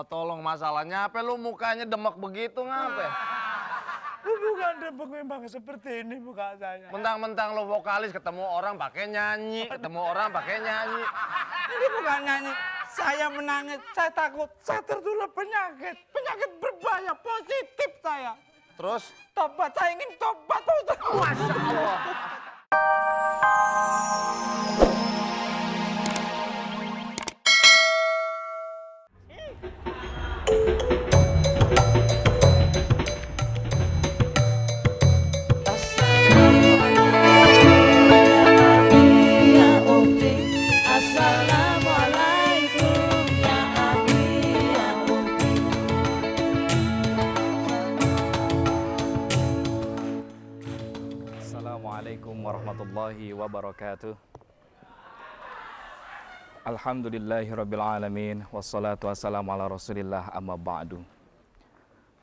tolong masalahnya apa lu mukanya demek begitu ngapa? Bukan demek, memang seperti ini muka saya. Mentang-mentang lu vokalis ketemu orang pakai nyanyi, Ini bukan nyanyi, saya menangis, saya takut, saya tertular penyakit berbahaya, positif saya. Terus? Tobat, saya ingin tobat, Pak Ustaz. Masya Allah. Assalamualaikum warahmatullahi wabarakatuh. Alhamdulillahirrabbilalamin. Wassalatu wassalamu ala rasulillah amma ba'du.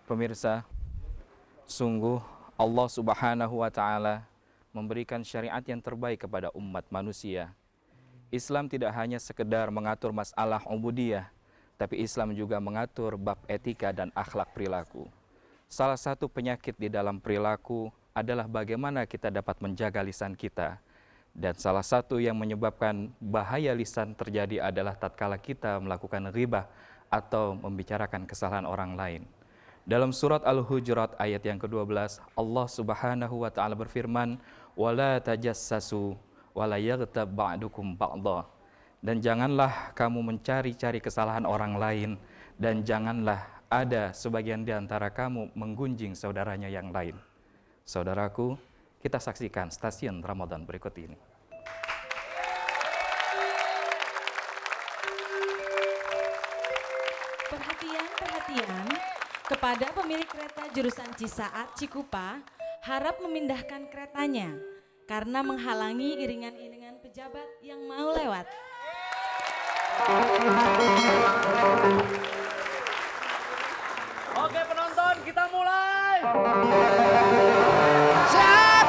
Pemirsa, sungguh Allah subhanahu wa ta'ala memberikan syariat yang terbaik kepada umat manusia. Islam tidak hanya sekedar mengatur masalah ubudiyah, tapi Islam juga mengatur bab etika dan akhlak perilaku. Salah satu penyakit di dalam perilaku adalah bagaimana kita dapat menjaga lisan kita. Dan salah satu yang menyebabkan bahaya lisan terjadi adalah tatkala kita melakukan ghibah atau membicarakan kesalahan orang lain. Dalam surat Al-Hujurat ayat yang ke-12, Allah subhanahu wa ta'ala berfirman, وَلَا تَجَسَّسُوا وَلَا يَغْتَبْ بَعْدُكُمْ بَعْضًا. Dan janganlah kamu mencari-cari kesalahan orang lain, dan janganlah ada sebagian di antara kamu menggunjing saudaranya yang lain. Saudaraku, kita saksikan stasiun Ramadan berikut ini. Perhatian kepada pemilik kereta jurusan Cisaat Cikupa, harap memindahkan keretanya karena menghalangi iringan-iringan pejabat yang mau lewat. Oke penonton, kita mulai. Siap.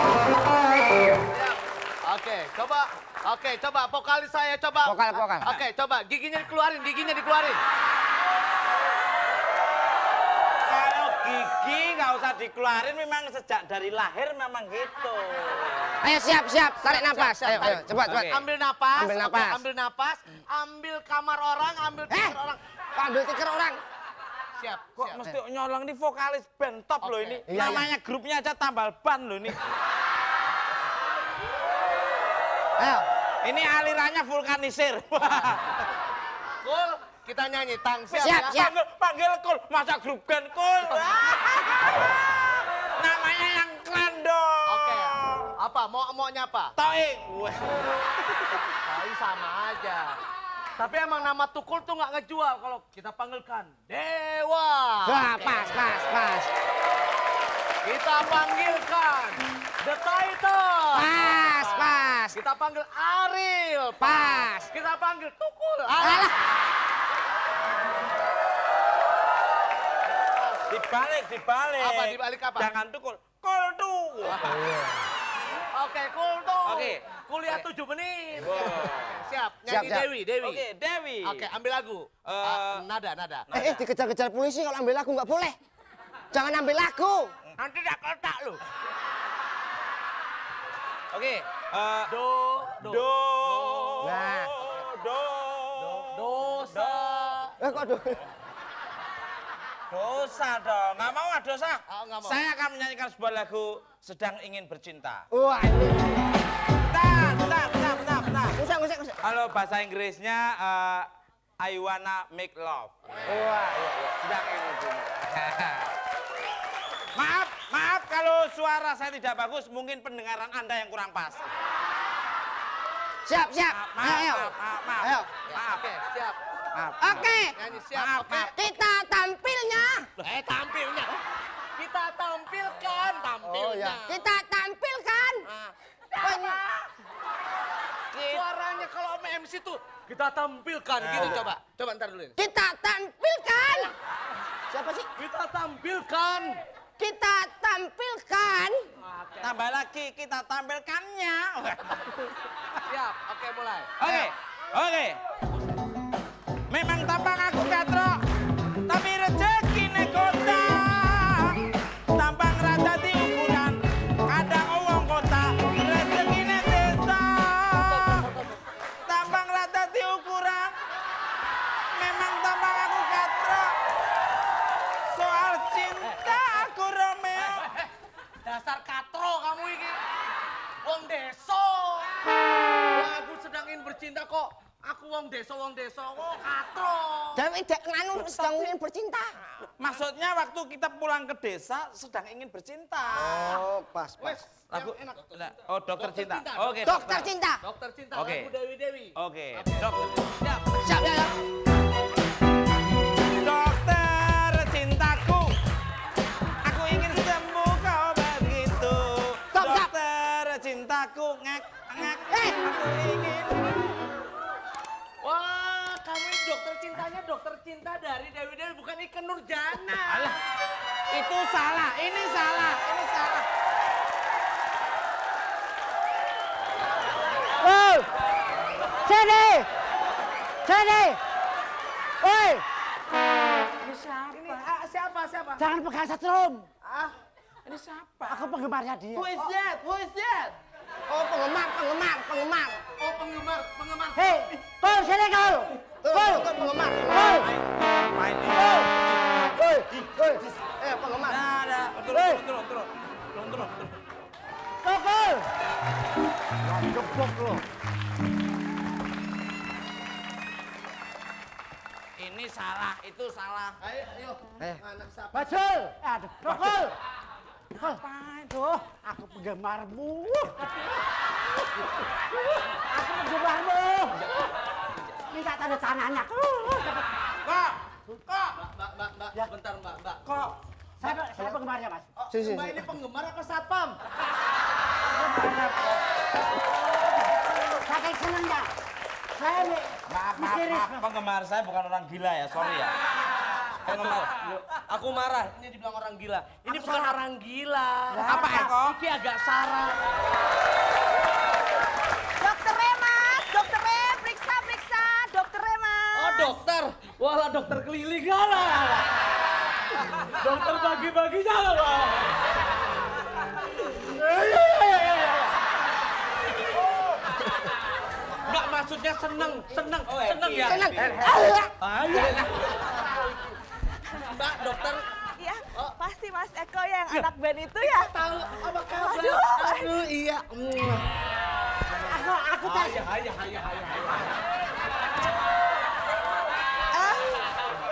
Oke, coba vokalis saya coba. Vokal. Oke, coba giginya dikeluarin. Kalau gigi nggak usah dikeluarin, memang sejak dari lahir memang gitu. Ayo siap. Tarik napas. Ayo, cepat. Oke. Ambil napas. Ambil Oke, napas. ambil napas. Ambil kamar orang, ambil tikar orang. Ambil tikar orang. Siap. Kok mesti nyolong di vokalis band top loh ini. Iya, Namanya grupnya aja tambal ban loh ini. Ayo. Ini alirannya vulkanisir. Kul, kita nyanyi tang siap. Siap. Panggil Kul, masa grup band Kul. Namanya yang keren dong. Oke. Apa? Mau nyapa? Toing. Tapi sama aja. Tapi emang nama Tukul tuh nggak ngejual kalau kita panggilkan Dewa. Wah, pas. Kita panggilkan The Title. Pas. Kita panggil Ariel. Pas. Kita panggil Tukul. Alah. Dibalik. Apa, dibalik apa? Jangan tukul. Kul tuh. Oke, Kul tuh. Oke. Kuliah 7 menit. Wow. Siap. Nyanyi Siap. Dewi. Oke, Dewi. Oke, ambil lagu. Nada. Dikejar-kejar polisi kalau ambil lagu nggak boleh. Jangan ambil lagu. Nanti tak kotak lu. Oke. Do. Nah. Dosa. Kok do? Dosa dong. Nggak mau dosa. Nggak mau. Saya akan menyanyikan sebuah lagu Sedang Ingin Bercinta. Wah, ini. Bentar. Usah. Kalau bahasa Inggrisnya I wanna make love. Wah, iya. Sedang ingin bercinta. Maaf kalau suara saya tidak bagus, mungkin pendengaran Anda yang kurang pas. Siap. Ayo. Maaf. Ayo. Oke, siap. Maaf. Oke. Nyanyi siap. Maaf, Oke. maaf. Kita tampilnya. Tampilnya. Kita tampilkan tampilnya. Oh, iya. Kita tampilkan. Suaranya kalau sama MC tuh kita tampilkan gitu coba. Coba ntar dulu ini. Kita tampilkan. Siapa sih? Kita tampilkan. Kita tampilkan. Tambah lagi, kita tampilkannya. Siap. Oke, mulai. Oke. Memang tampang aku katro. kok aku wong desa kok katro. Dewi dek nganu sedang ingin bercinta. Maksudnya waktu kita pulang ke desa sedang ingin bercinta. Oh, pas. Wes, Lagu yang enak. Oh, dokter cinta. cinta. Oke, Dokter cinta. Dokter cinta Oke. lagu Dewi. Oke, dokter. Siap. Siap ya. Dokter cintaku, aku ingin sembuh kau begitu. Stop, stop. Dokter cintaku, ngek. Aku ingin. Wah, kamu ini dokter cintanya dokter cinta dari Dewi bukan Ikke Nurjana. Alah, itu salah. Ini salah. Oh, sini, oi, Ini siapa? jangan pegang setrum. Ini siapa? Aku penggemarnya dia. Who is that? Oh, penggemar. Oh, penggemar. Hei, kau sini kau. Penggemar. Main. Penggemar. Nah, turun. Kau. Wah, gebok lo. Ini salah, itu salah. Ayo. Anak siapa? Bajul. Aduh, Rokul. Apaan tuh? Aku penggemarmu. Minta tanda tangannya. Kok? Mbak. Ya. Bentar, Mbak. Kok? Saya penggemarnya, Mas. Oh, Mbak ini penggemar apa satpam? Saking senengnya. Saya nih. Maaf, penggemar saya bukan orang gila ya, sorry ya. Penggemar. Aku marah. Ini dibilang orang gila. Ini bukan orang gila. Apa, Eko? Ini agak sarah. Dokter periksa, dokter Remas. Oh, dokter. Walah, dokter keliling lah. Dokter bagi-bagi jalan lah. Enggak, maksudnya seneng ya. Seneng. Ayo. Mbak, dokter. Iya, pasti Mas Eko yang anak band itu ya. Tahu apa kabar? Aduh. Iya. Aku tes. Ayo.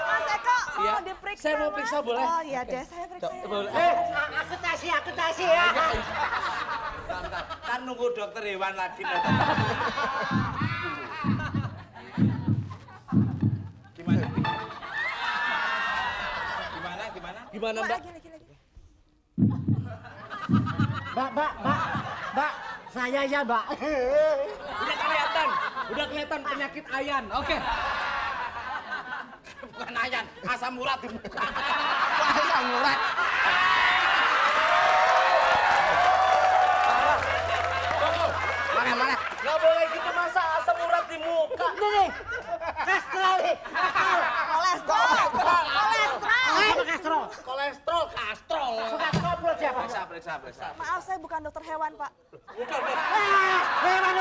Mas Eko mau Iya. diperiksa. Saya mau Mas? periksa, boleh? Oh iya deh, saya periksa ya. Boleh. Aku tasi ya. Kan nunggu dokter hewan lagi. Gimana, Mbak? Lagi. Mbak, saya ya, Mbak. Udah kelihatan penyakit ayan. Oke. Bukan ayan, asam urat di muka. Asam urat. Mana? Nggak boleh gitu, masa asam urat di muka. Nih. Kastrol. Kolesterol, kastrol. Kastrol belum siapa? Periksa. Maaf, saya bukan dokter hewan, Pak. Hewan.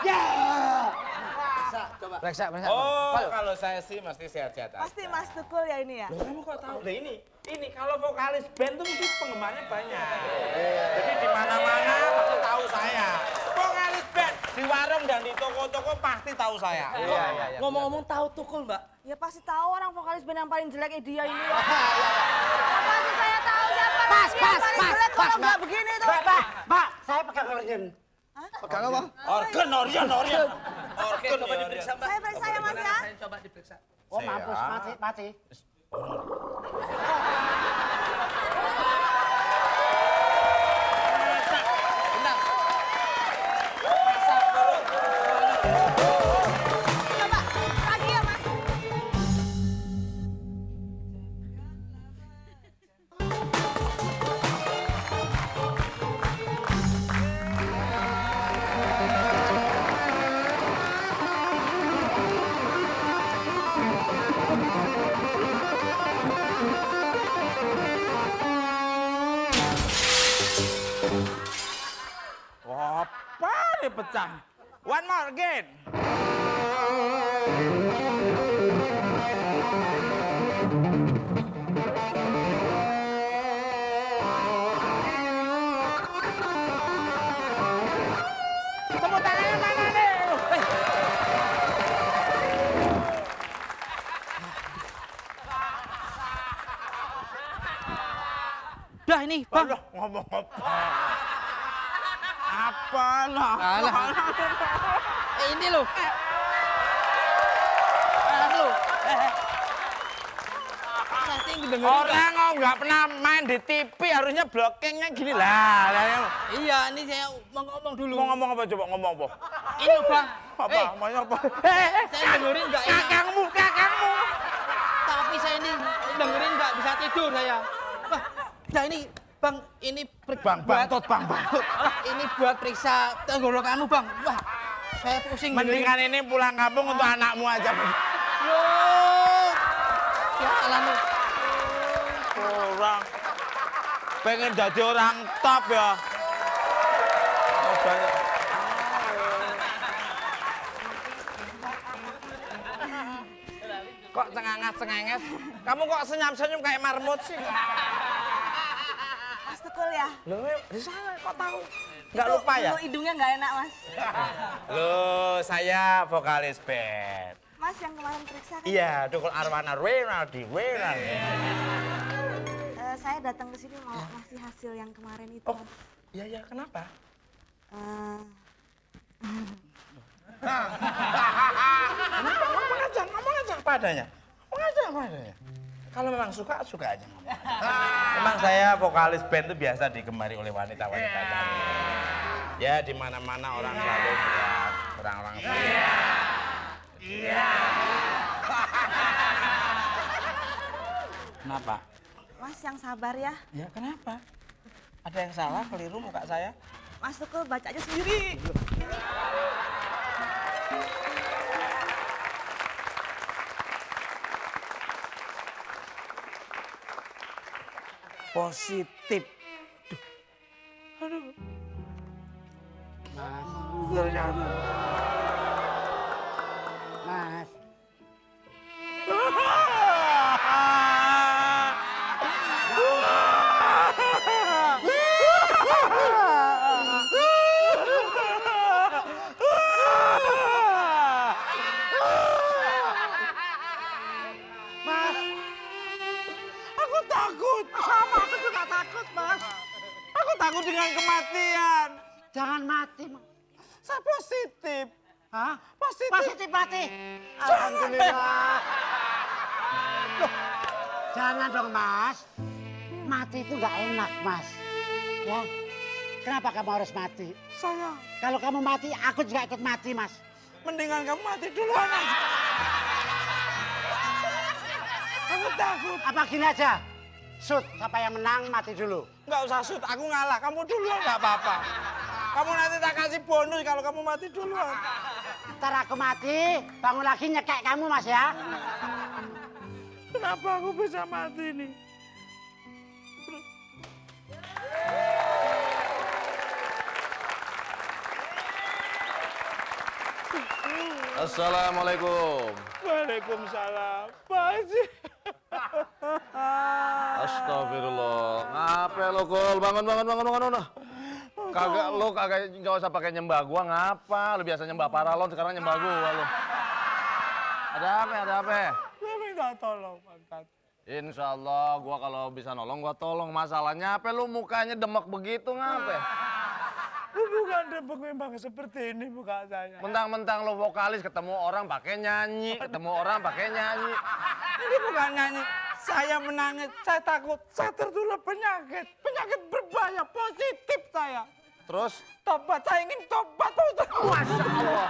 Ya. Coba. Periksa. Oh, kalau saya sih mesti sehat-sehat aja. Pasti Mas Tukul ya ini ya. Loh, kamu kok tahu? Lah ini kalau vokalis band tuh mesti penggemarnya banyak. Jadi di mana-mana pasti tahu saya. Vokalis band di warung dan di toko-toko pasti tahu saya. Iya. Ngomong-ngomong tahu Tukul, Mbak. Ya pasti tahu orang vokalis band yang paling jelek dia ini. Ya. Pasti saya tahu siapa Pas, lagi yang paling jelek kalau Mbak. nggak begini tuh. Mbak, saya pegang organ. Pegang apa? Organ. Oke, coba diperiksa, Mbak. Saya periksa ya, Mas, ya. Saya coba diperiksa. Oh, mampus, mati. Coba lagi ya, Mas. Apa nih pecah? One more again. Tepuk tangannya mana nih? ini, Bang. Aduh, ngomong apa? Apa lah? Alah. Ini loh. Loh. Nanti dengerin. Orang kok nggak pernah main di TV, harusnya blockingnya gini lah. Iya, ini saya mau ngomong dulu. Mau ngomong apa coba ngomong apa? Ini loh, Bang. Apa? Maunya apa? Saya dengerin nggak enak. Kakangmu. Tapi saya ini dengerin nggak bisa tidur saya. Wah, nah ini Bang, ini Bang, Bangtot. Ini buat periksa tenggorokanmu, Bang. Wah, saya pusing. Mendingan ini pulang kampung untuk anakmu aja. Loh. Ya alamu. Orang pengen jadi orang top ya. Kok cengenges? Kamu kok senyum-senyum kayak marmut sih? Mas Tukul ya? Loh, di sana kok tahu? Nggak lupa ya? Tukul hidungnya nggak enak, Mas. Loh, saya vokalis band. Mas yang kemarin periksa kan? Iya, Tukul Arwana Renaldi. Saya datang ke sini mau ngasih hasil yang kemarin itu. Oh, iya, kenapa? Ngomong aja apa adanya. Kalau memang suka aja. Memang saya vokalis band itu biasa digemari oleh wanita-wanita cantik. Ya, di mana-mana orang selalu melihat orang-orang cantik. Iya. Kenapa? Mas yang sabar ya. Ya, kenapa? Ada yang salah, keliru muka saya? Mas Tukul baca aja sendiri. Positif. Aduh. Ternyata. Mas. Aku takut. Sama aku juga takut, Mas. Aku takut dengan kematian. Jangan mati, Mas. Saya positif. Hah? Positif. Positif mati. Alhamdulillah. Loh, jangan dong, Mas. Mati itu nggak enak, Mas. Ya. Kenapa kamu harus mati? Saya. Kalau kamu mati, aku juga ikut mati, Mas. Mendingan kamu mati duluan aja. Aku takut. Apa gini aja? Shoot, siapa yang menang mati dulu. Nggak usah shoot, aku ngalah. Kamu duluan nggak apa-apa. Kamu nanti tak kasih bonus kalau kamu mati duluan. Ntar aku mati, bangun lagi nyekek kamu, Mas ya. Kenapa aku bisa mati nih? Assalamualaikum. Waalaikumsalam. Pak Haji. Astagfirullah. Ngapain lo, Kul? Bangun. Kagak nggak usah pakai nyembah gua, ngapa? Lu biasa nyembah paralon, sekarang nyembah gua lu. Ada apa? Saya minta tolong, Pak. Insya Allah gua kalau bisa nolong gua tolong. Masalahnya apa lu mukanya demek begitu, ngapa? Bukan debek memang seperti ini muka saya. Mentang-mentang lo vokalis ketemu orang pakai nyanyi, Ini bukan nyanyi. Saya menangis, saya takut, saya tertular penyakit. Penyakit berbahaya, positif saya. Terus Tobat, saya ingin tobat, Pak Ustaz. Masya Allah.